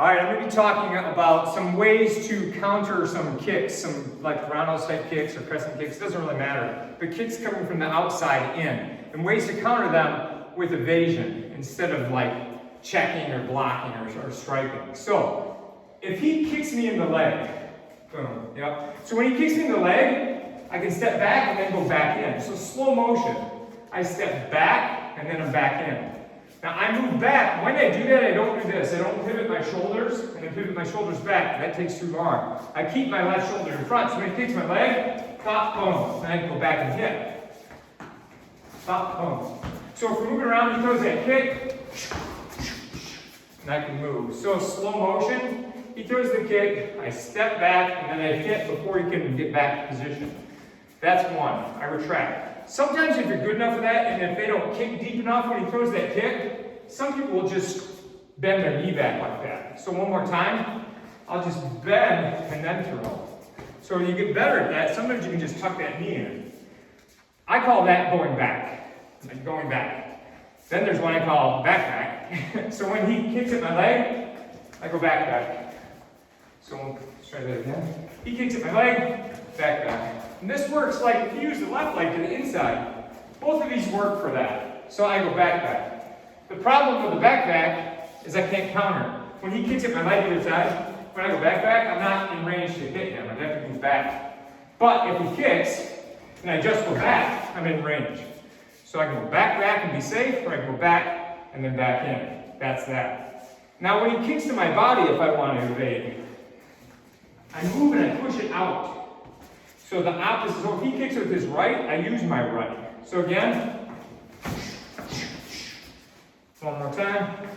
All right, I'm going to be talking about some ways to counter some kicks, some like roundhouse type kicks or crescent kicks, doesn't really matter. But kicks coming from the outside in, and ways to counter them with evasion instead of like checking or blocking or striking. So, if he kicks me in the leg, boom, yep. So when he kicks me in the leg, I can step back and then go back in. So slow motion. I step back and then I'm back in. Now I move back. When I do that, I don't do this. I don't pivot my shoulders and then pivot my shoulders back. That takes too long. I keep my left shoulder in front. So when he kicks my leg, pop, boom. Then I can go back and hit. Pop, boom. So if we're moving around, he throws that kick, and I can move. So slow motion, he throws the kick, I step back, and then I hit before he can get back to position. That's one. I retract. Sometimes if you're good enough for that, and if they don't kick deep enough when he throws that kick, some people will just bend their knee back like that. So one more time, I'll just bend and then throw. So when you get better at that, sometimes you can just tuck that knee in. I call that going back. Like going back. Then there's one I call back. So when he kicks at my leg, I go back. So let's try that again. He kicks at my leg, back. And this works like if you use the left leg to the inside. Both of these work for that. So I go back. The problem with the back is I can't counter. When he kicks at my leg either side, when I go back, I'm not in range to hit him. I have to move back. But if he kicks, and I just go back, I'm in range. So I can go back and be safe, or I can go back and then back in. That's that. Now when he kicks to my body, if I want to evade, I move and I push it out. So the opposite, so if he kicks with his right, I use my right. So again, one more time.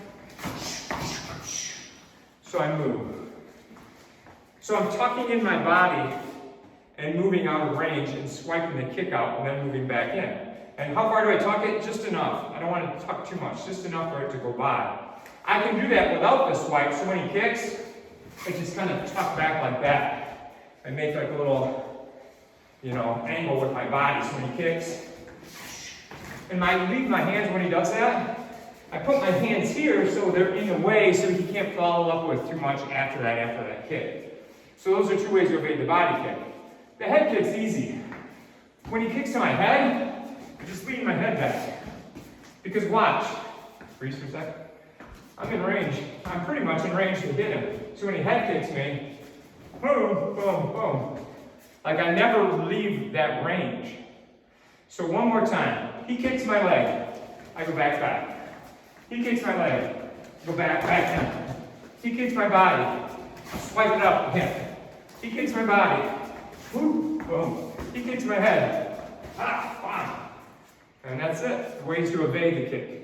So I move. So I'm tucking in my body and moving out of range and swiping the kick out and then moving back in. And how far do I tuck it? Just enough. I don't want to tuck too much, just enough for it to go by. I can do that without the swipe, so when he kicks, I just kind of tuck back like that. I make like a little, angle with my body. So when he kicks, and I leave my hands when he does that. I put my hands here so they're in the way so he can't follow up with too much after that kick. So those are two ways to evade the body kick. The head kick's easy. When he kicks to my head, I just lean my head back. Because watch, freeze for a second. I'm in range. I'm pretty much in range to hit him. So when he head kicks me, boom, boom, boom. Like I never leave that range. So one more time. He kicks my leg, I go back. He kicks my leg, go back in. He kicks my body, swipe it up again. He kicks my body, boom, boom. He kicks my head, fine. And that's it. Ways to evade the kick.